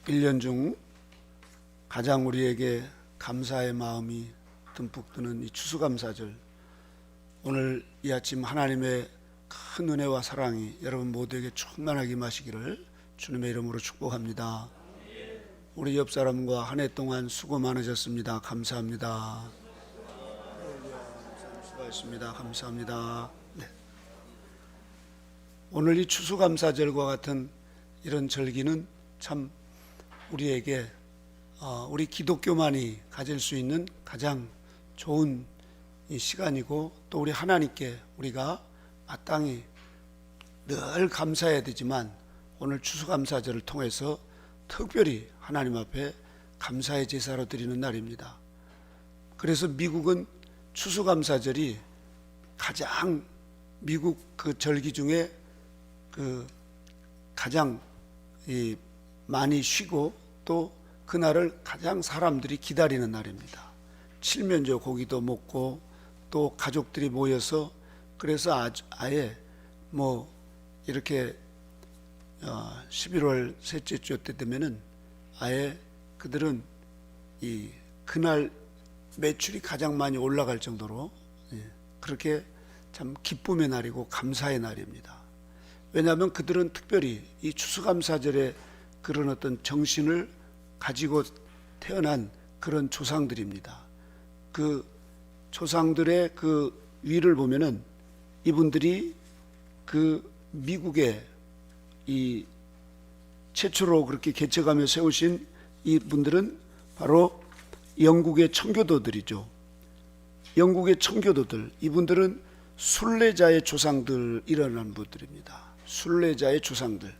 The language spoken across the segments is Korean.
1년 중 가장 우리에게 감사의 마음이 듬뿍 드는 이 추수감사절, 오늘 이 아침 하나님의 큰 은혜와 사랑이 여러분 모두에게 충만하게 임하시기를 주님의 이름으로 축복합니다. 우리 옆 사람과 한 해 동안 수고 많으셨습니다. 감사합니다. 수고하셨습니다. 감사합니다. 네. 오늘 이 추수감사절과 같은 이런 절기는 참 우리에게 우리 기독교만이 가질 수 있는 가장 좋은 이 시간이고, 또 우리 하나님께 우리가 마땅히 늘 감사해야 되지만 오늘 추수감사절을 통해서 특별히 하나님 앞에 감사의 제사로 드리는 날입니다. 그래서 미국은 추수감사절이 가장 미국 그 절기 중에 그 가장 많이 쉬고 또 그날을 가장 사람들이 기다리는 날입니다. 칠면조 고기도 먹고 또 가족들이 모여서, 그래서 아예 뭐 이렇게 11월 셋째 주 때 되면은 아예 그들은 그날 매출이 가장 많이 올라갈 정도로 그렇게 참 기쁨의 날이고 감사의 날입니다. 왜냐하면 그들은 특별히 이 추수감사절에 그런 어떤 정신을 가지고 태어난 그런 조상들입니다. 그 조상들의 그 위를 보면은 이분들이 그 미국에 이 최초로 그렇게 개척하며 세우신 이분들은 바로 영국의 청교도들이죠. 영국의 청교도들, 이분들은 순례자의 조상들, 일어난 분들입니다. 순례자의 조상들.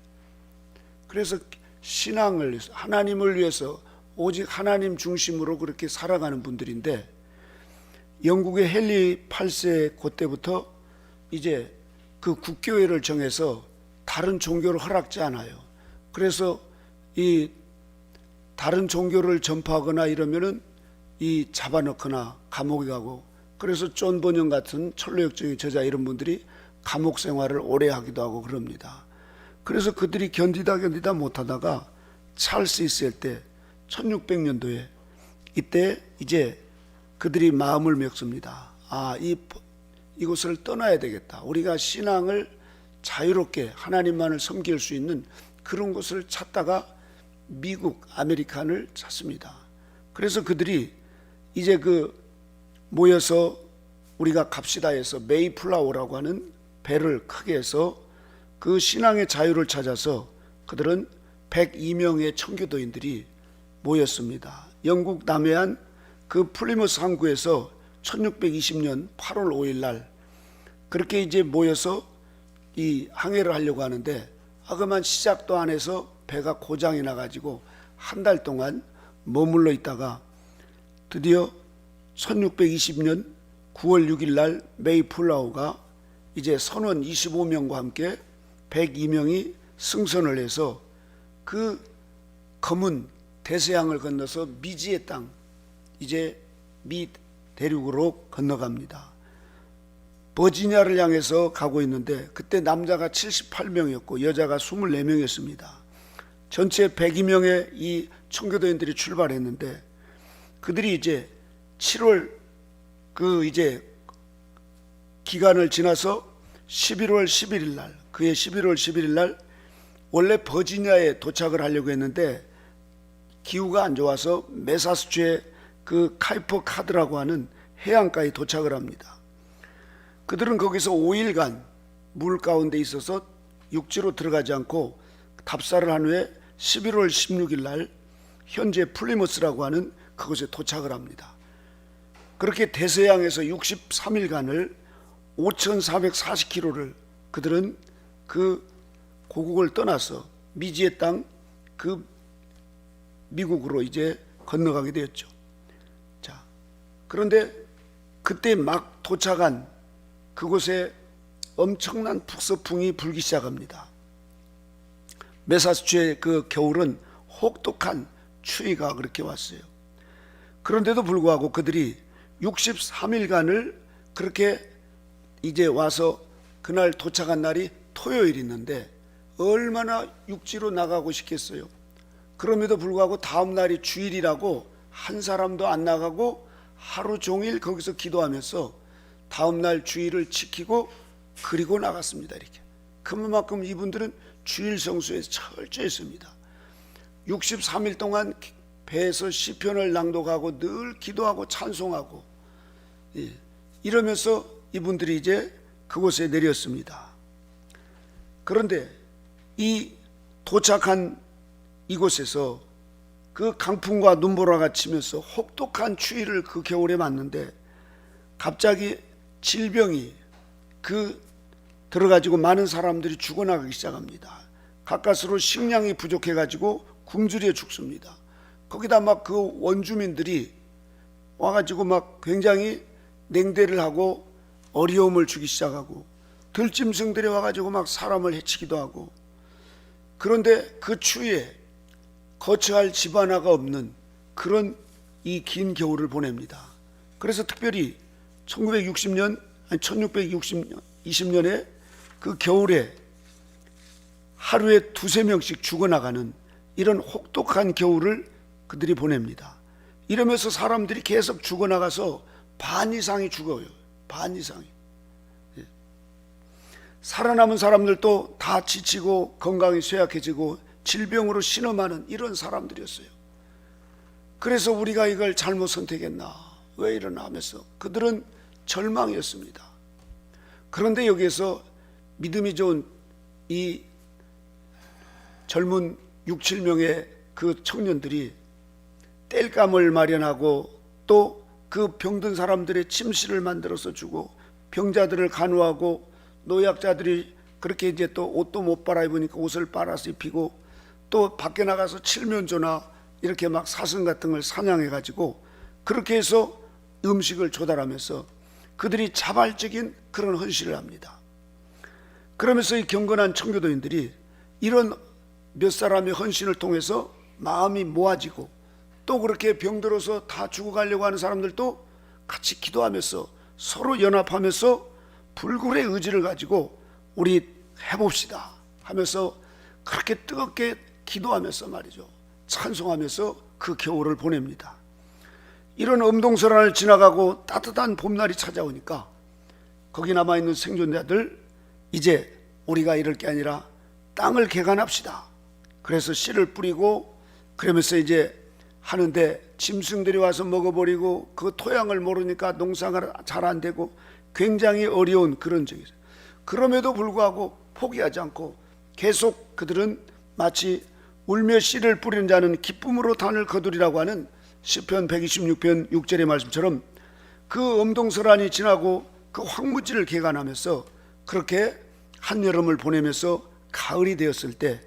그래서 신앙을, 하나님을 위해서 오직 하나님 중심으로 그렇게 살아가는 분들인데, 영국의 헨리 8세 그때부터 이제 그 국교회를 정해서 다른 종교를 허락지 않아요. 그래서 이 다른 종교를 전파하거나 이러면은 이 잡아넣거나 감옥에 가고, 그래서 존 번영 같은 철로역정의 저자 이런 분들이 감옥 생활을 오래 하기도 하고 그럽니다. 그래서 그들이 견디다 못하다가 찰스 있을 때 1600년도에 이때 이제 그들이 마음을 먹습니다. 이곳을 떠나야 되겠다. 우리가 신앙을 자유롭게 하나님만을 섬길 수 있는 그런 곳을 찾다가 미국 아메리칸을 찾습니다. 그래서 그들이 이제 모여서 우리가 갑시다 해서 메이플라워라고 하는 배를 크게 해서 그 신앙의 자유를 찾아서 그들은 102명의 청교도인들이 모였습니다. 영국 남해안 그 플리머스 항구에서 1620년 8월 5일 날 그렇게 이제 모여서 이 항해를 하려고 하는데, 그만 시작도 안 해서 배가 고장이 나가지고 한 달 동안 머물러 있다가 드디어 1620년 9월 6일 날 메이플라워가 이제 선원 25명과 함께 102명이 승선을 해서 그 검은 대서양을 건너서 미지의 땅, 이제 미 대륙으로 건너갑니다. 버지니아를 향해서 가고 있는데 그때 남자가 78명이었고 여자가 24명이었습니다. 전체 102명의 이 청교도인들이 출발했는데, 그들이 이제 7월 이제 기간을 지나서 11월 11일 날, 그해 11월 11일 날 원래 버지니아에 도착을 하려고 했는데 기후가 안 좋아서 매사추set츠의 그 카이퍼 카드라고 하는 해안가에 도착을 합니다. 그들은 거기서 5일간 물 가운데 있어서 육지로 들어가지 않고 답사를 한 후에 11월 16일 날 현재 플리머스라고 하는 그곳에 도착을 합니다. 그렇게 대서양에서 63일간을 5,440km를 그들은 그 고국을 떠나서 미지의 땅 그 미국으로 이제 건너가게 되었죠. 자, 그런데 그때 막 도착한 그곳에 엄청난 북서풍이 불기 시작합니다. 매사추set츠의 그 겨울은 혹독한 추위가 그렇게 왔어요. 그런데도 불구하고 그들이 63일간을 그렇게 이제 와서 그날 도착한 날이 토요일이 있는데 얼마나 육지로 나가고 싶겠어요. 그럼에도 불구하고 다음 날이 주일이라고 한 사람도 안 나가고 하루 종일 거기서 기도하면서 다음 날 주일을 지키고 그리고 나갔습니다. 이렇게. 그만큼 이분들은 주일 성수에 철저했습니다. 63일 동안 배에서 시편을 낭독하고 늘 기도하고 찬송하고, 이러면서 이분들이 이제 그곳에 내렸습니다. 그런데 이 도착한 이곳에서 그 강풍과 눈보라가 치면서 혹독한 추위를 그 겨울에 맞는데 갑자기 질병이 들어가지고 많은 사람들이 죽어나가기 시작합니다. 가까스로 식량이 부족해가지고 굶주려 죽습니다. 거기다 막 그 원주민들이 와가지고 막 굉장히 냉대를 하고 어려움을 주기 시작하고 들짐승들이 와가지고 막 사람을 해치기도 하고, 그런데 그 추위에 거처할 집 하나가 없는 그런 이 긴 겨울을 보냅니다. 그래서 특별히 1620년에 그 겨울에 하루에 두세 명씩 죽어나가는 이런 혹독한 겨울을 그들이 보냅니다. 이러면서 사람들이 계속 죽어나가서 반 이상이 죽어요. 반 이상이. 살아남은 사람들도 다 지치고 건강이 쇠약해지고 질병으로 신음하는 이런 사람들이었어요. 그래서 우리가 이걸 잘못 선택했나, 왜 이러나 하면서 그들은 절망이었습니다. 그런데 여기에서 믿음이 좋은 이 젊은 6, 7명의 그 청년들이 땔감을 마련하고 또 그 병든 사람들의 침실을 만들어서 주고 병자들을 간호하고 노약자들이 그렇게 이제 또 옷도 못 빨아입으니까 옷을 빨아서 입히고 또 밖에 나가서 칠면조나 이렇게 막 사슴 같은 걸 사냥해 가지고 그렇게 해서 음식을 조달하면서 그들이 자발적인 그런 헌신을 합니다. 그러면서 이 경건한 청교도인들이 이런 몇 사람의 헌신을 통해서 마음이 모아지고 또 그렇게 병들어서 다 죽어가려고 하는 사람들도 같이 기도하면서 서로 연합하면서 불굴의 의지를 가지고 우리 해봅시다 하면서 그렇게 뜨겁게 기도하면서 말이죠, 찬송하면서 그 겨울을 보냅니다. 이런 엄동설안을 지나가고 따뜻한 봄날이 찾아오니까 거기 남아있는 생존자들, 이제 우리가 이럴 게 아니라 땅을 개간합시다. 그래서 씨를 뿌리고 그러면서 이제 하는데 짐승들이 와서 먹어버리고 그 토양을 모르니까 농사가 잘 안 되고 굉장히 어려운 그런 적이죠. 그럼에도 불구하고 포기하지 않고 계속 그들은 마치 울며 씨를 뿌리는 자는 기쁨으로 단을 거두리라고 하는 시편 126편 6절의 말씀처럼 그 엄동설안이 지나고 그 황무지를 개간하면서 그렇게 한여름을 보내면서 가을이 되었을 때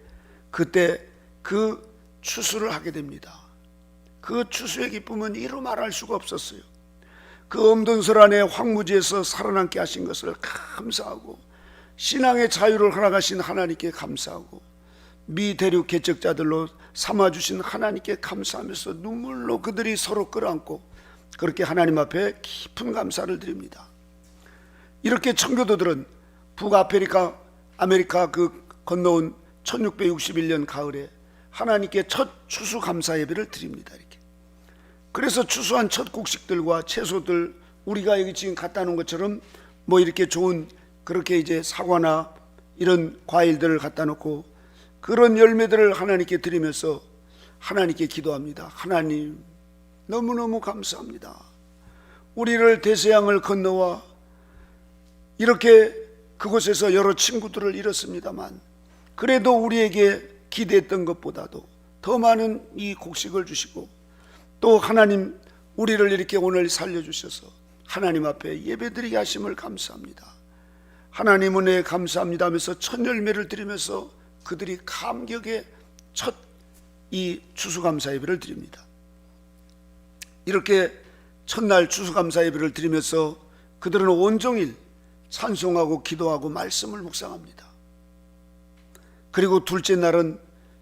그때 그 추수를 하게 됩니다. 그 추수의 기쁨은 이루 말할 수가 없었어요. 그 엄동설안의 황무지에서 살아남게 하신 것을 감사하고 신앙의 자유를 허락하신 하나님께 감사하고 미대륙 개척자들로 삼아주신 하나님께 감사하면서 눈물로 그들이 서로 끌어안고 그렇게 하나님 앞에 깊은 감사를 드립니다. 이렇게 청교도들은 북아메리카 그 건너온 1661년 가을에 하나님께 첫 추수 감사 예배를 드립니다. 이렇게. 그래서 추수한 첫 곡식들과 채소들, 우리가 여기 지금 갖다 놓은 것처럼 뭐 이렇게 좋은 그렇게 이제 사과나 이런 과일들을 갖다 놓고 그런 열매들을 하나님께 드리면서 하나님께 기도합니다. 하나님, 너무너무 감사합니다. 우리를 대서양을 건너와 이렇게 그곳에서 여러 친구들을 잃었습니다만 그래도 우리에게 기대했던 것보다도 더 많은 이 곡식을 주시고 또 하나님, 우리를 이렇게 오늘 살려주셔서 하나님 앞에 예배드리게 하심을 감사합니다. 하나님 은혜에 감사합니다 하면서 첫 열매를 드리면서 그들이 감격의 첫 이 추수감사 예배를 드립니다. 이렇게 첫날 추수감사 예배를 드리면서 그들은 온종일 찬송하고 기도하고 말씀을 묵상합니다. 그리고 둘째 날은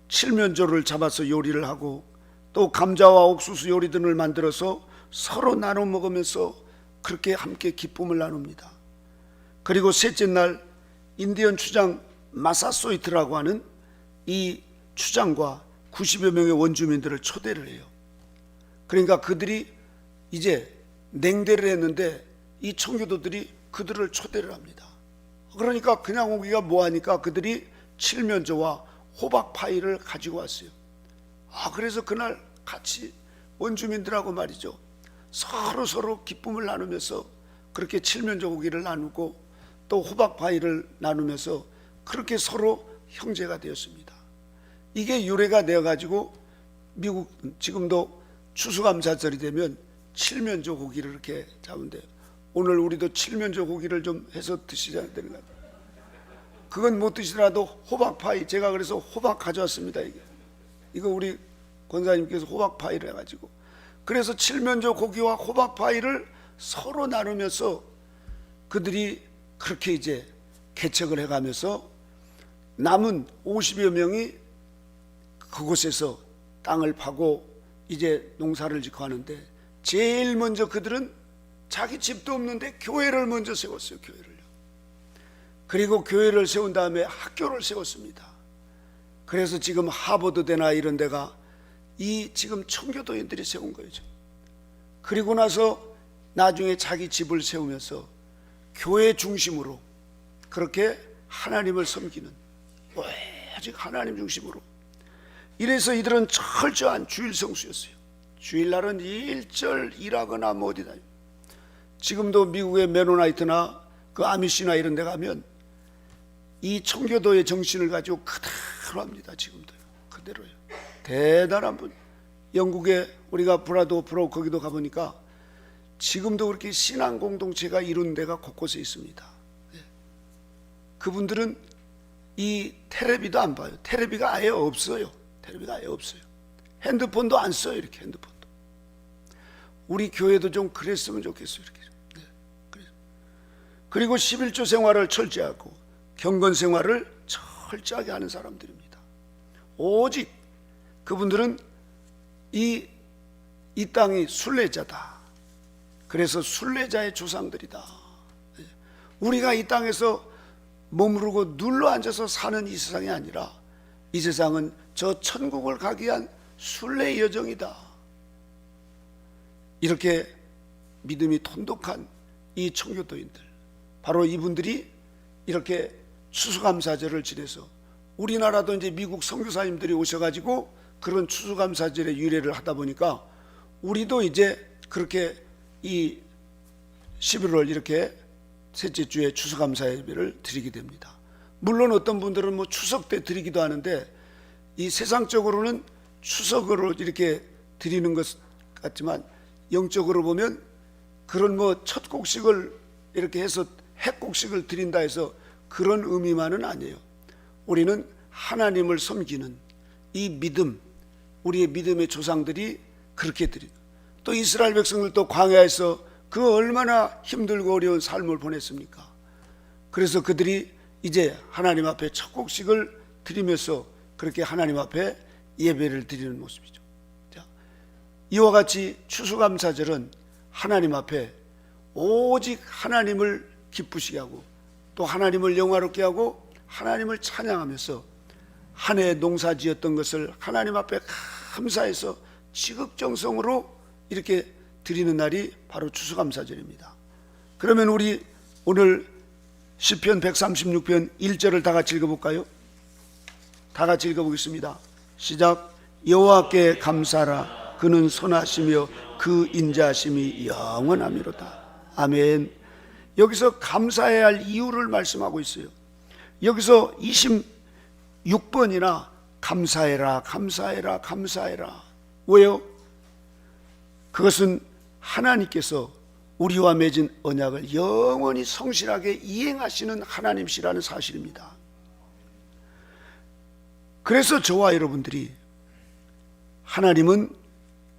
칠면조를 잡아서 요리를 하고 또 감자와 옥수수 요리 등을 만들어서 서로 나눠 먹으면서 그렇게 함께 기쁨을 나눕니다. 그리고 셋째 날 인디언 추장 마사소이트라고 하는 이 추장과 90여 명의 원주민들을 초대를 해요. 그러니까 그들이 이제 냉대를 했는데 이 청교도들이 그들을 초대를 합니다. 그러니까 그냥 오기가 뭐하니까 그들이 칠면조와 호박 파이를 가지고 왔어요. 그래서 그날 같이 원주민들하고 말이죠, 서로 기쁨을 나누면서 그렇게 칠면조 고기를 나누고 또 호박 파이를 나누면서 그렇게 서로 형제가 되었습니다. 이게 유래가 되어가지고 미국 지금도 추수감사절이 되면 칠면조 고기를 이렇게 잡은대요. 오늘 우리도 칠면조 고기를 좀 해서 드시자 되는 것 같아요. 그건 못 드시더라도 호박파이, 제가 그래서 호박 가져왔습니다. 이거 우리 권사님께서 호박파이를 해가지고, 그래서 칠면조 고기와 호박파이를 서로 나누면서 그들이 그렇게 이제 개척을 해가면서 남은 50여 명이 그곳에서 땅을 파고 이제 농사를 짓고 하는데, 제일 먼저 그들은 자기 집도 없는데 교회를 먼저 세웠어요. 교회를요. 그리고 교회를 세운 다음에 학교를 세웠습니다. 그래서 지금 하버드대나 이런 데가 이 지금 청교도인들이 세운 거죠. 그리고 나서 나중에 자기 집을 세우면서 교회 중심으로 그렇게 하나님을 섬기는, 오직 하나님 중심으로. 이래서 이들은 철저한 주일 성수였어요. 주일날은 일절 일하거나 뭐 어디다. 지금도 미국의 메노나이트나 그 아미시나 이런 데 가면 이 청교도의 정신을 가지고 그대로 합니다. 지금도요. 그대로요. 대단한 분. 영국에 우리가 브라도 거기도 가보니까 지금도 그렇게 신앙 공동체가 이룬 데가 곳곳에 있습니다. 그분들은 이 텔레비도 안 봐요. 텔레비가 아예 없어요. 텔레비가 아예 없어요. 핸드폰도 안 써요. 이렇게 핸드폰도. 우리 교회도 좀 그랬으면 좋겠어요. 이렇게. 그리고 11조 생활을 철저하고 경건 생활을 철저하게 하는 사람들입니다. 오직 그분들은 이 땅이 순례자다. 그래서 순례자의 조상들이다. 우리가 이 땅에서 머무르고 눌러 앉아서 사는 이 세상이 아니라 이 세상은 저 천국을 가기 위한 순례 여정이다. 이렇게 믿음이 돈독한 이 청교도인들, 바로 이분들이 이렇게 추수감사절을 지내서, 우리나라도 이제 미국 선교사님들이 오셔가지고 그런 추수감사절의 유래를 하다 보니까 우리도 이제 그렇게 이 11월 이렇게 셋째 주에 추수감사 예배를 드리게 됩니다. 물론 어떤 분들은 뭐 추석 때 드리기도 하는데, 이 세상적으로는 추석으로 이렇게 드리는 것 같지만 영적으로 보면 그런 뭐 첫 곡식을 이렇게 해서 핵곡식을 드린다 해서 그런 의미만은 아니에요. 우리는 하나님을 섬기는 이 믿음, 우리의 믿음의 조상들이 그렇게 드리고, 또 이스라엘 백성들도 광야에서 그 얼마나 힘들고 어려운 삶을 보냈습니까? 그래서 그들이 이제 하나님 앞에 첫 곡식을 드리면서 그렇게 하나님 앞에 예배를 드리는 모습이죠. 자, 이와 같이 추수감사절은 하나님 앞에 오직 하나님을 기쁘시게 하고 또 하나님을 영화롭게 하고 하나님을 찬양하면서 한 해 농사 지었던 것을 하나님 앞에 감사해서 지극정성으로 이렇게 드리는 날이 바로 추수감사절입니다. 그러면 우리 오늘 시편 136편 1절을 다 같이 읽어볼까요? 다 같이 읽어보겠습니다. 시작. 여호와께 감사하라. 그는 선하시며 그 인자하심이 영원하미로다. 아멘. 여기서 감사해야 할 이유를 말씀하고 있어요. 여기서 26번이나 감사해라, 감사해라, 감사해라. 왜요? 그것은 하나님께서 우리와 맺은 언약을 영원히 성실하게 이행하시는 하나님이시라는 사실입니다. 그래서 저와 여러분들이, 하나님은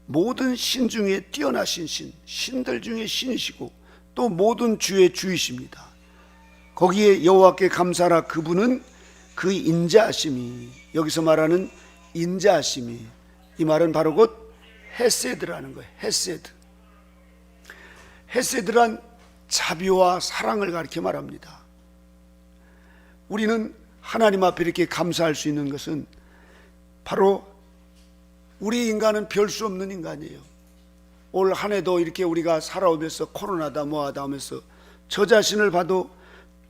모든 신 중에 뛰어나신 신, 신들 중에 신이시고 또 모든 주의 주이십니다. 거기에 여호와께 감사하라. 그분은 그 인자하심이, 여기서 말하는 인자하심이, 이 말은 바로 곧 헤세드라는 거예요. 헤세드. 헤세드란 자비와 사랑을 가리켜 말합니다. 우리는 하나님 앞에 이렇게 감사할 수 있는 것은 바로 우리 인간은 별 수 없는 인간이에요. 올 한 해도 이렇게 우리가 살아오면서 코로나다 뭐하다 하면서 저 자신을 봐도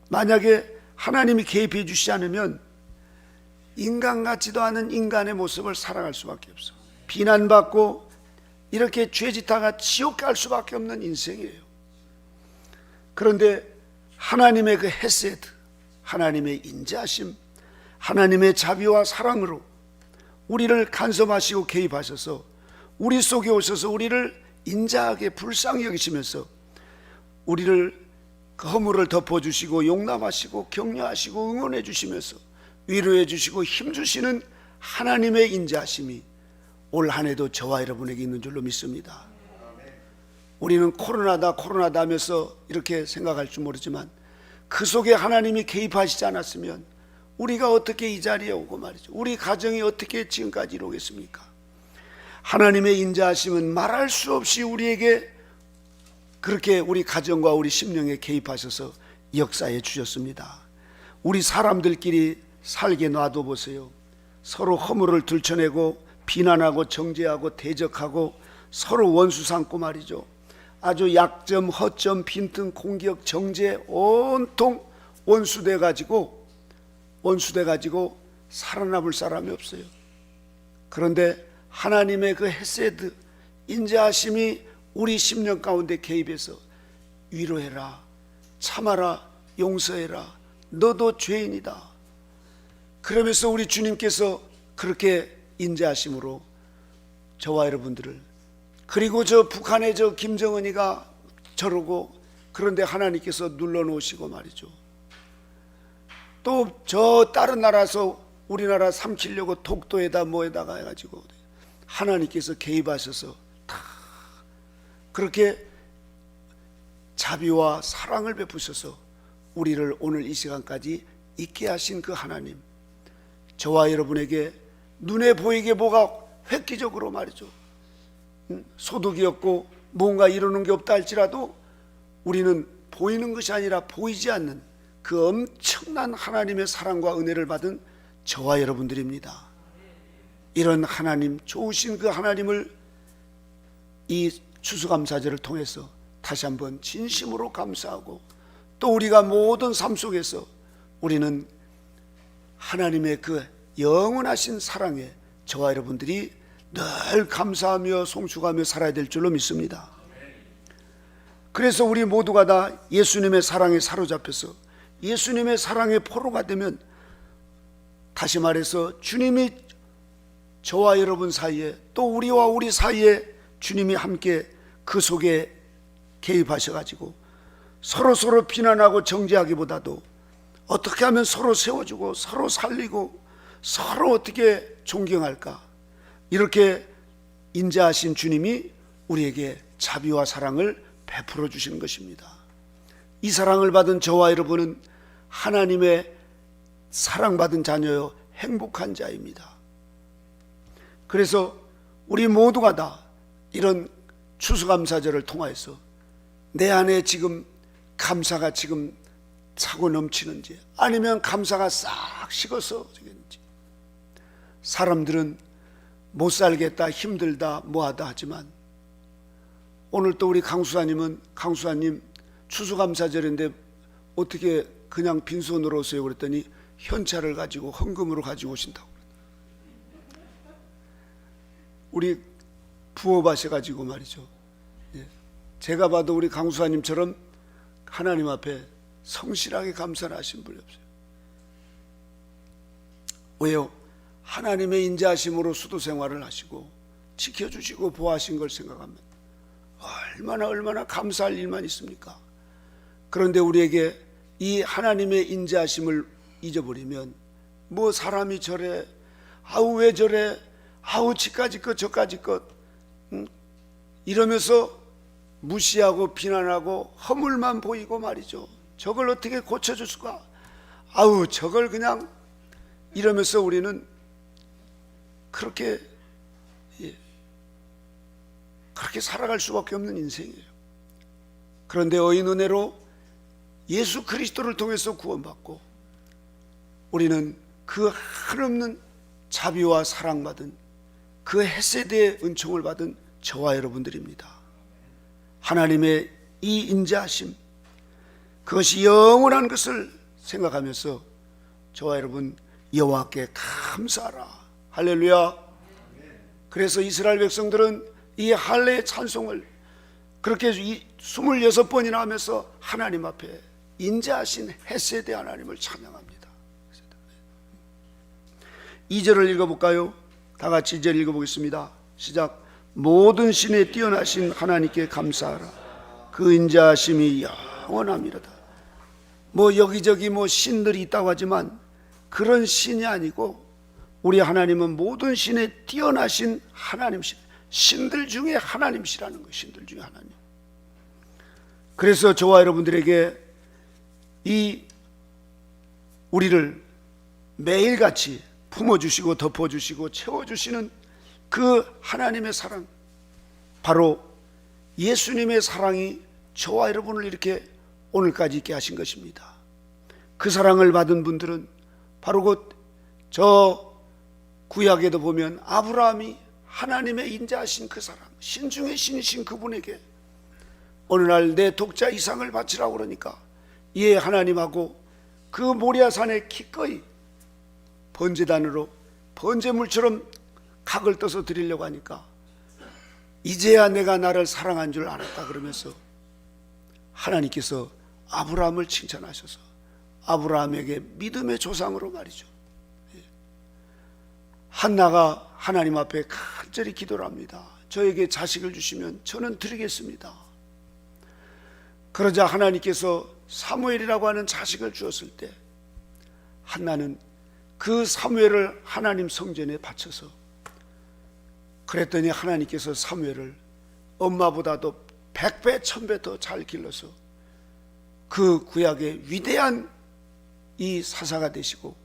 만약에 하나님이 개입해 주시지 않으면 인간 같지도 않은 인간의 모습을 살아갈 수밖에 없어. 비난받고 이렇게 죄짓다가 지옥 갈 수밖에 없는 인생이에요. 그런데 하나님의 그 헤세드, 하나님의 인자심, 하나님의 자비와 사랑으로 우리를 간섭하시고 개입하셔서 우리 속에 오셔서 우리를 인자하게 불쌍히 여기시면서 우리를 그 허물을 덮어주시고 용납하시고 격려하시고 응원해 주시면서 위로해 주시고 힘주시는 하나님의 인자하심이 올 한 해도 저와 여러분에게 있는 줄로 믿습니다. 우리는 코로나다 하면서 이렇게 생각할 줄 모르지만 그 속에 하나님이 개입하시지 않았으면 우리가 어떻게 이 자리에 오고 말이죠. 우리 가정이 어떻게 지금까지 이루겠습니까? 하나님의 인자하심은 말할 수 없이 우리에게 그렇게 우리 가정과 우리 심령에 개입하셔서 역사해 주셨습니다. 우리 사람들끼리 살게 놔둬 보세요. 서로 허물을 들춰내고 비난하고 정죄하고 대적하고 서로 원수 삼고 말이죠. 아주 약점, 허점, 빈틈, 공격, 정죄 온통 원수돼 가지고 살아남을 사람이 없어요. 그런데 하나님의 그 헤세드, 인자하심이 우리 심령 가운데 개입해서 위로해라, 참아라, 용서해라, 너도 죄인이다. 그러면서 우리 주님께서 그렇게 인자하심으로 저와 여러분들을, 그리고 저 북한의 저 김정은이가 저러고, 그런데 하나님께서 눌러놓으시고 말이죠. 또 저 다른 나라에서 우리나라 삼키려고 독도에다 뭐에다가 해가지고 하나님께서 개입하셔서 다 그렇게 자비와 사랑을 베푸셔서 우리를 오늘 이 시간까지 있게 하신 그 하나님, 저와 여러분에게 눈에 보이게 뭐가 획기적으로 말이죠, 소득이 없고 뭔가 이루는 게 없다 할지라도 우리는 보이는 것이 아니라 보이지 않는 그 엄청난 하나님의 사랑과 은혜를 받은 저와 여러분들입니다. 이런 하나님, 좋으신 그 하나님을 이 추수감사절을 통해서 다시 한번 진심으로 감사하고, 또 우리가 모든 삶 속에서 우리는 하나님의 그 영원하신 사랑에 저와 여러분들이 늘 감사하며 송축하며 살아야 될 줄로 믿습니다. 그래서 우리 모두가 다 예수님의 사랑에 사로잡혀서 예수님의 사랑의 포로가 되면, 다시 말해서 주님이 저와 여러분 사이에, 또 우리와 우리 사이에 주님이 함께 그 속에 개입하셔가지고 서로 비난하고 정죄하기보다도 어떻게 하면 서로 세워주고 서로 살리고 서로 어떻게 존경할까, 이렇게 인자하신 주님이 우리에게 자비와 사랑을 베풀어 주시는 것입니다. 이 사랑을 받은 저와 여러분은 하나님의 사랑받은 자녀요 행복한 자입니다. 그래서 우리 모두가 다 이런 추수감사절을 통하여서 내 안에 지금 감사가 지금 차고 넘치는지, 아니면 감사가 싹 식어서 되겠는지. 사람들은 못 살겠다, 힘들다, 뭐하다 하지만 오늘 또 우리 강수사님은, 강수사님 추수감사절인데 어떻게 그냥 빈손으로 오세요? 그랬더니 현찰을 가지고 헌금으로 가지고 오신다고. 우리 부업하셔가지고 말이죠. 제가 봐도 우리 강수사님처럼 하나님 앞에 성실하게 감사를 하신 분이 없어요. 왜요? 하나님의 인자하심으로 수도 생활을 하시고 지켜주시고 보호하신 걸 생각하면 얼마나 감사할 일만 있습니까? 그런데 우리에게 이 하나님의 인자하심을 잊어버리면, 뭐 사람이 저래, 아우 왜 저래, 아우 지까지 것 저까지 것, 이러면서 무시하고 비난하고 허물만 보이고 말이죠. 저걸 어떻게 고쳐줄 수가, 아우 저걸 그냥, 이러면서 우리는 그렇게 살아갈 수밖에 없는 인생이에요. 그런데 의인 은혜로 예수 그리스도를 통해서 구원받고 우리는 그 한없는 자비와 사랑받은 그 헤세드의 은총을 받은 저와 여러분들입니다. 하나님의 이 인자하심, 그것이 영원한 것을 생각하면서 저와 여러분 여호와께 감사하라. 할렐루야. 그래서 이스라엘 백성들은 이 할례의 찬송을 그렇게 26번이나 하면서 하나님 앞에 인자하신 헤세드 하나님을 찬양합니다. 2절을 읽어볼까요? 다 같이 2절 읽어보겠습니다. 시작. 모든 신에 뛰어나신 하나님께 감사하라. 그 인자하심이 영원함이로다. 뭐 여기저기 뭐 신들이 있다고 하지만 그런 신이 아니고 우리 하나님은 모든 신에 뛰어나신 하나님이시, 신들 중에 하나님이시라는 거예요. 신들 중에 하나님. 그래서 저와 여러분들에게 이 우리를 매일같이 품어주시고 덮어주시고 채워주시는 그 하나님의 사랑, 바로 예수님의 사랑이 저와 여러분을 이렇게 오늘까지 있게 하신 것입니다. 그 사랑을 받은 분들은 바로 곧 저 구약에도 보면 아브라함이 하나님의 인자하신 그 사랑, 신 중의 신이신 그분에게 어느 날 내 독자 이상을 바치라고 그러니까 예 하나님하고 그 모리아산에 기꺼이 번제단으로 번제물처럼 각을 떠서 드리려고 하니까 이제야 내가 나를 사랑한 줄 알았다 그러면서 하나님께서 아브라함을 칭찬하셔서 아브라함에게 믿음의 조상으로 말이죠. 한나가 하나님 앞에 간절히 기도를 합니다. 저에게 자식을 주시면 저는 드리겠습니다. 그러자 하나님께서 사무엘이라고 하는 자식을 주었을 때 한나는 그 사무엘을 하나님 성전에 바쳐서, 그랬더니 하나님께서 사무엘을 엄마보다도 100배 1000배 더 잘 길러서 그 구약의 위대한 이 사사가 되시고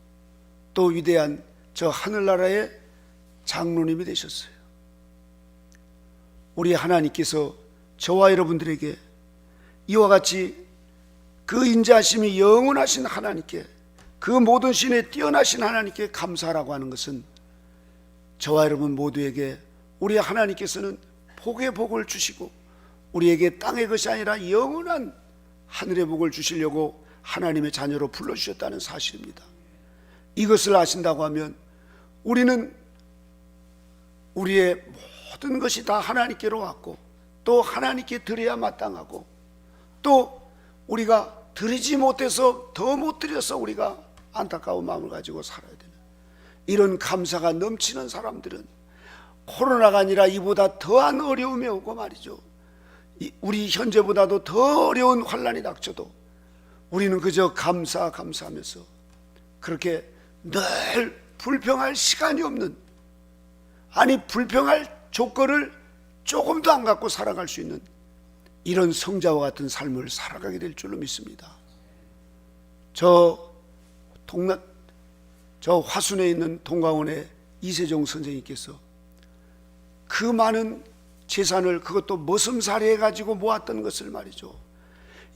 또 위대한 저 하늘나라의 장로님이 되셨어요. 우리 하나님께서 저와 여러분들에게 이와 같이 그 인자하심이 영원하신 하나님께, 그 모든 신에 뛰어나신 하나님께 감사하라고 하는 것은 저와 여러분 모두에게 우리 하나님께서는 복의 복을 주시고 우리에게 땅의 것이 아니라 영원한 하늘의 복을 주시려고 하나님의 자녀로 불러주셨다는 사실입니다. 이것을 아신다고 하면 우리는 우리의 모든 것이 다 하나님께로 왔고 또 하나님께 드려야 마땅하고 또 우리가 드리지 못해서 더 못 드려서 우리가 안타까운 마음을 가지고 살아야 되는 이런 감사가 넘치는 사람들은 코로나가 아니라 이보다 더한 어려움이 오고 말이죠, 우리 현재보다도 더 어려운 환난이 닥쳐도 우리는 그저 감사하면서 그렇게 늘 불평할 시간이 없는, 아니 불평할 조건을 조금도 안 갖고 살아갈 수 있는 이런 성자와 같은 삶을 살아가게 될 줄로 믿습니다. 저 화순에 있는 동강원의 이세종 선생님께서 그 많은 재산을 그것도 머슴살이 해가지고 모았던 것을 말이죠,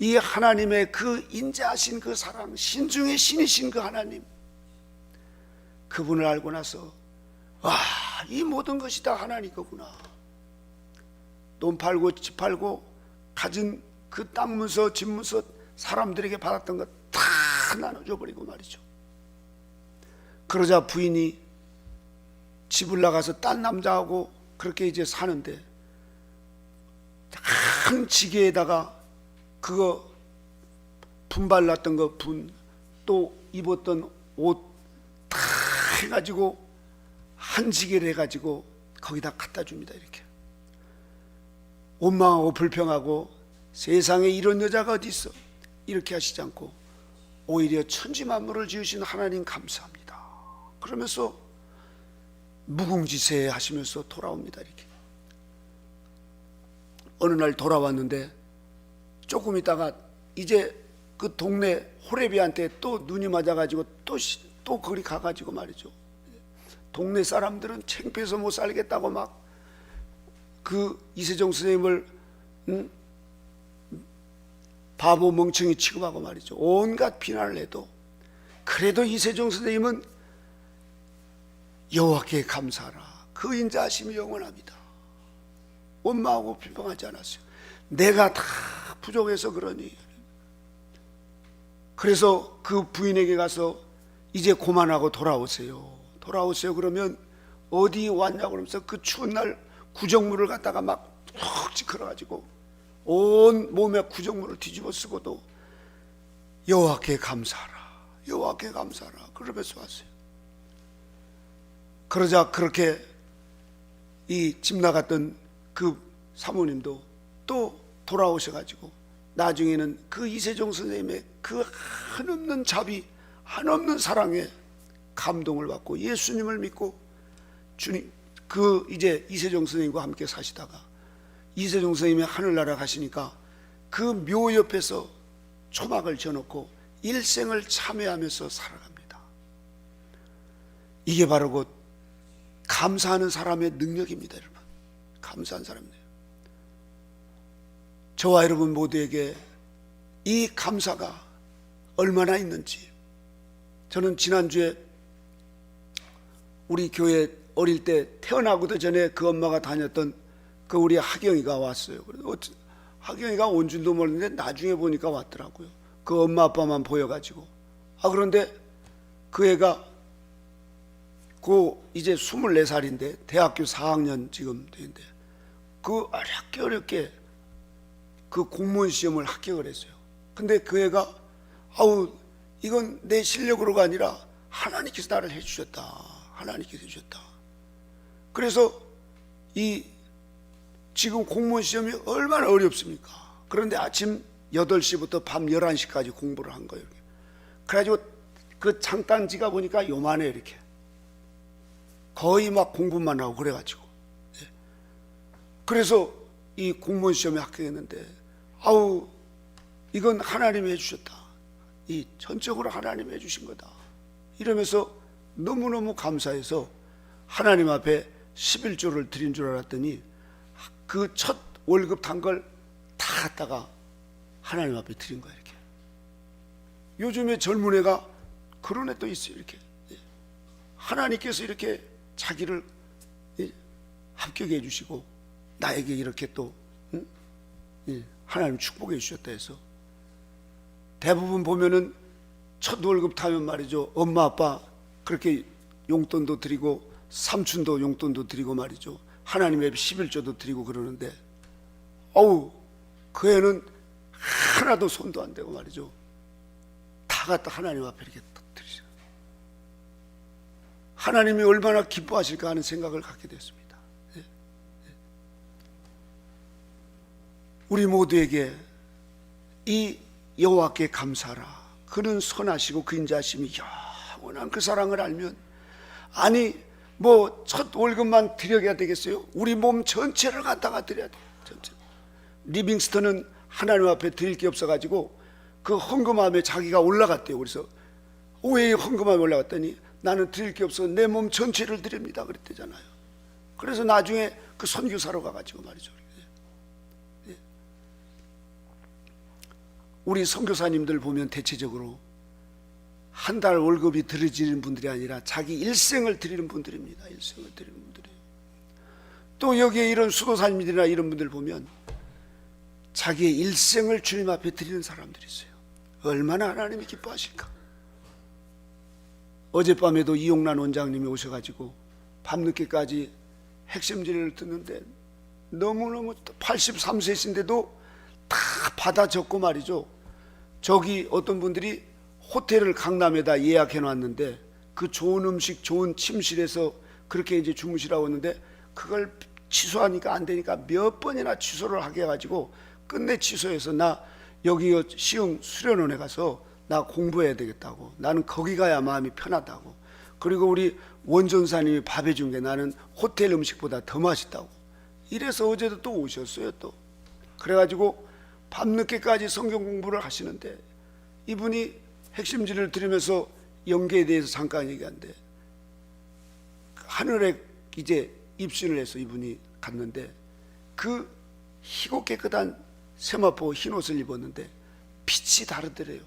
이 하나님의 그 인자하신 그 사랑, 신 중에 신이신 그 하나님, 그분을 알고 나서 이 모든 것이 다 하나님 거구나. 돈 팔고 집 팔고 가진 그 땅 문서 집 문서 사람들에게 받았던 것 다 나눠줘 버리고 말이죠. 그러자 부인이 집을 나가서 딴 남자하고 그렇게 이제 사는데 큰 지게에다가 그거 분발났던 거 또 입었던 옷 다 해가지고 한 지게를 해가지고 거기다 갖다 줍니다. 이렇게 원망하고 불평하고 세상에 이런 여자가 어디 있어 이렇게 하시지 않고 오히려 천지만물을 지으신 하나님 감사합니다 그러면서 무궁지세 하시면서 돌아옵니다. 이렇게 어느 날 돌아왔는데 조금 있다가 이제 그 동네 호레비한테 또 눈이 맞아가지고 또 거기 가가지고 말이죠, 동네 사람들은 창피해서 못 살겠다고 막 그 이세종 선생님을 바보 멍청이 취급하고 말이죠, 온갖 비난을 해도 그래도 이세종 선생님은 여호와께 감사하라, 그 인자하심이 영원합니다. 원망하고 비방하지 않았어요. 내가 다 부족해서 그러니. 그래서 그 부인에게 가서 이제 그만하고 돌아오세요. 돌아오세요. 그러면 어디 왔냐고 그러면서 그 추운 날 구정물을 갖다가 막 푹 찌그러가지고 온 몸에 구정물을 뒤집어 쓰고도 여호와께 감사하라, 여호와께 감사하라 그러면서 왔어요. 그러자 그렇게 이 집 나갔던 그 사모님도 또 돌아오셔가지고 나중에는 그 이세종 선생님의 그 한없는 자비, 한없는 사랑에 감동을 받고 예수님을 믿고 주님, 그 이제 이세종 선생님과 함께 사시다가 이세종 선생님이 하늘나라 가시니까 그 묘 옆에서 초막을 지어놓고 일생을 참회하면서 살아갑니다. 이게 바로 곧 감사하는 사람의 능력입니다. 여러분, 감사한 사람이에요. 저와 여러분 모두에게 이 감사가 얼마나 있는지, 저는 지난주에 우리 교회 어릴 때 태어나고도 전에 그 엄마가 다녔던 그 우리 하경이가 왔어요. 하경이가 온 줄도 모르는데 나중에 보니까 왔더라고요. 그 엄마 아빠만 보여가지고. 그런데 그 애가 이제 24살인데 대학교 4학년 지금 되는데 그 어렵게 그 공무원 시험을 합격을 했어요. 근데 그 애가 이건 내 실력으로가 아니라 하나님께서 나를 해주셨다. 하나님께서 해주셨다. 그래서 지금 공무원 시험이 얼마나 어렵습니까? 그런데 아침 8시부터 밤 11시까지 공부를 한 거예요. 그래가지고 그 장단지가 보니까 요만해 이렇게. 거의 막 공부만 하고 그래가지고. 그래서 이 공무원 시험에 합격했는데 이건 하나님이 해주셨다. 이 전적으로 하나님이 해주신 거다. 이러면서 너무너무 감사해서 하나님 앞에 11조를 드린 줄 알았더니 그 첫 월급 단 걸 다 갖다가 하나님 앞에 드린 거야 이렇게. 요즘에 젊은 애가 그런 애 또 있어요 이렇게. 하나님께서 이렇게 자기를 합격해 주시고 나에게 이렇게 또 하나님 축복해 주셨다 해서 대부분 보면은 첫 월급 타면 말이죠, 엄마 아빠 그렇게 용돈도 드리고 삼촌도 용돈도 드리고 말이죠, 하나님의 11조도 드리고 그러는데 그 애는 하나도 손도 안 대고 말이죠, 다 갖다 하나님 앞에 이렇게 드리죠. 하나님이 얼마나 기뻐하실까 하는 생각을 갖게 됐습니다. 우리 모두에게 이 여호와께 감사하라, 그는 선하시고 그 인자하심이 영원한 그 사랑을 알면, 첫 월급만 드려야 되겠어요? 우리 몸 전체를 갖다가 드려야 돼요. 전체. 리빙스턴은 하나님 앞에 드릴 게 없어가지고 그 헌금함에 자기가 올라갔대요. 그래서 왜 헌금함에 올라갔더니 나는 드릴 게 없어 내 몸 전체를 드립니다 그랬대잖아요. 그래서 나중에 그 선교사로 가가지고 말이죠. 우리 선교사님들 보면 대체적으로 한 달 월급이 들어지는 분들이 아니라 자기 일생을 드리는 분들입니다. 일생을 드리는 분들이에요. 또 여기에 이런 수도사님들이나 이런 분들 보면 자기의 일생을 주님 앞에 드리는 사람들이 있어요. 얼마나 하나님이 기뻐하실까. 어젯밤에도 이용란 원장님이 오셔가지고 밤늦게까지 핵심지를 듣는데 너무너무 83세신데도 다 받아 적고 말이죠. 저기 어떤 분들이 호텔을 강남에다 예약해 놨는데 그 좋은 음식 좋은 침실에서 그렇게 이제 주무시라고 했는데 그걸 취소하니까 안 되니까 몇 번이나 취소를 하게 해가지고 끝내 취소해서 나 여기 시흥 수련원에 가서 나 공부해야 되겠다고, 나는 거기 가야 마음이 편하다고, 그리고 우리 원전사님이 밥 해준 게 나는 호텔 음식보다 더 맛있다고, 이래서 어제도 또 오셨어요. 또 그래가지고 밤늦게까지 성경 공부를 하시는데 이분이 핵심지를 들으면서 영계에 대해서 잠깐 얘기하는데 하늘에 이제 입신을 해서 이분이 갔는데 그 희고 깨끗한 세마포 흰 옷을 입었는데 빛이 다르더래요.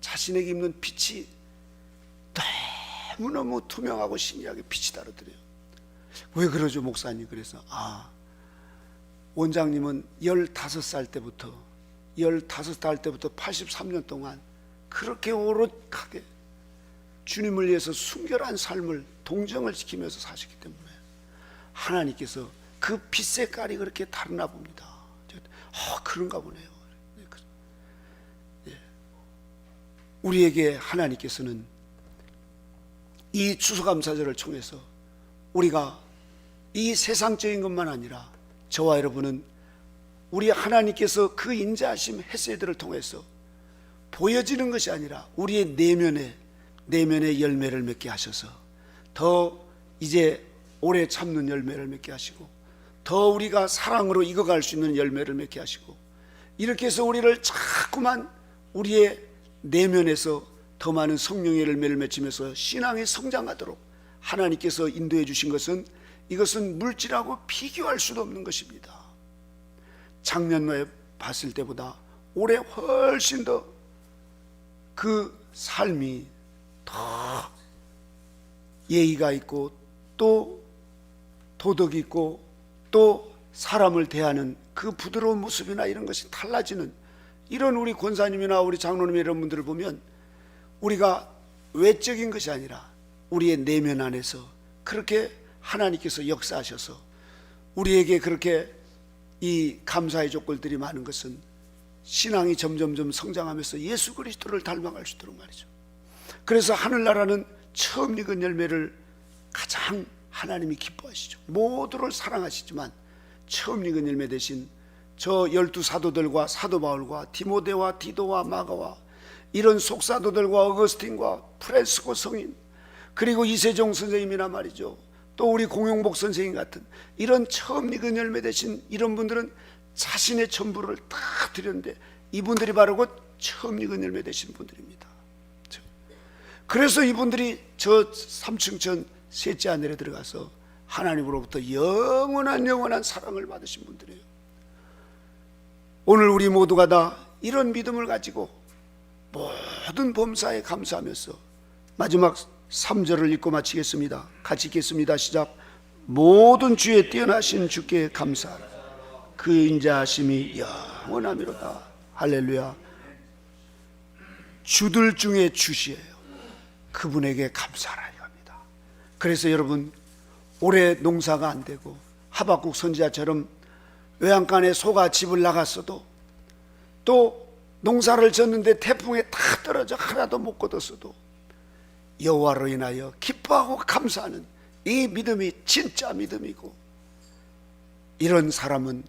자신에게 입는 빛이 너무너무 투명하고 신기하게 빛이 다르더래요. 왜 그러죠 목사님? 그래서 원장님은 15살 때부터 83년 동안 그렇게 오롯하게 주님을 위해서 순결한 삶을 동정을 지키면서 사셨기 때문에 하나님께서 그 빛 색깔이 그렇게 다르나 봅니다. 그런가 보네요. 우리에게 하나님께서는 이 추수감사절을 통해서 우리가 이 세상적인 것만 아니라 저와 여러분은 우리 하나님께서 그 인자하심 헤세드를 통해서 보여지는 것이 아니라 우리의 내면의 열매를 맺게 하셔서 더 이제 오래 참는 열매를 맺게 하시고 더 우리가 사랑으로 익어갈 수 있는 열매를 맺게 하시고 이렇게 해서 우리를 자꾸만 우리의 내면에서 더 많은 성령의 열매를 맺으면서 신앙이 성장하도록 하나님께서 인도해 주신 것은 이것은 물질하고 비교할 수도 없는 것입니다. 작년에 봤을 때보다 올해 훨씬 더 그 삶이 더 예의가 있고 또 도덕이 있고 또 사람을 대하는 그 부드러운 모습이나 이런 것이 달라지는 이런 우리 권사님이나 우리 장로님 이런 분들을 보면 우리가 외적인 것이 아니라 우리의 내면 안에서 그렇게 하나님께서 역사하셔서 우리에게 그렇게 이 감사의 조건들이 많은 것은 신앙이 점점점 성장하면서 예수 그리스도를 닮아갈 수 있도록 말이죠. 그래서 하늘나라는 처음 익은 열매를 가장 하나님이 기뻐하시죠. 모두를 사랑하시지만 처음 익은 열매 대신 저 12사도들과 사도 바울과 디모데와 디도와 마가와 이런 속사도들과 어거스틴과 프란시스코 성인 그리고 이세종 선생님이나 말이죠. 또 우리 공용복 선생님 같은 이런 처음 익은 열매 대신 이런 분들은 자신의 전부를 다 드렸는데 이분들이 바로 곧 처음 익은 열매 되신 분들입니다. 그래서 이분들이 저 삼층천 셋째 하늘에 들어가서 하나님으로부터 영원한 사랑을 받으신 분들이에요. 오늘 우리 모두가 다 이런 믿음을 가지고 모든 범사에 감사하면서 마지막 3절을 읽고 마치겠습니다. 같이 읽겠습니다. 시작. 모든 주에 뛰어나신 주께 감사하라. 그 인자하심이 영원하미로다. 할렐루야. 주들 중에 주시에요. 그분에게 감사하라 이겁니다. 그래서 여러분 올해 농사가 안 되고 하박국 선지자처럼 외양간에 소가 집을 나갔어도 또 농사를 졌는데 태풍에 다 떨어져 하나도 못 거뒀어도 여호와로 인하여 기뻐하고 감사하는 이 믿음이 진짜 믿음이고 이런 사람은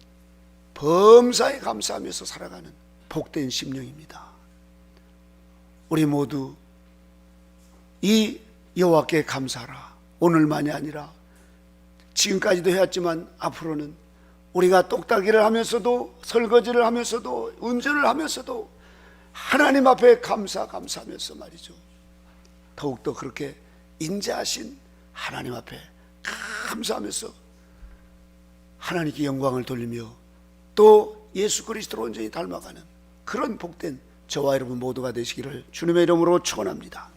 범사에 감사하면서 살아가는 복된 심령입니다. 우리 모두 이 여호와께 감사하라. 오늘만이 아니라 지금까지도 해왔지만 앞으로는 우리가 똑딱이를 하면서도 설거지를 하면서도 운전을 하면서도 하나님 앞에 감사하면서 말이죠. 더욱더 그렇게 인자하신 하나님 앞에 감사하면서 하나님께 영광을 돌리며 또 예수 그리스도를 온전히 닮아가는 그런 복된 저와 여러분 모두가 되시기를 주님의 이름으로 축원합니다.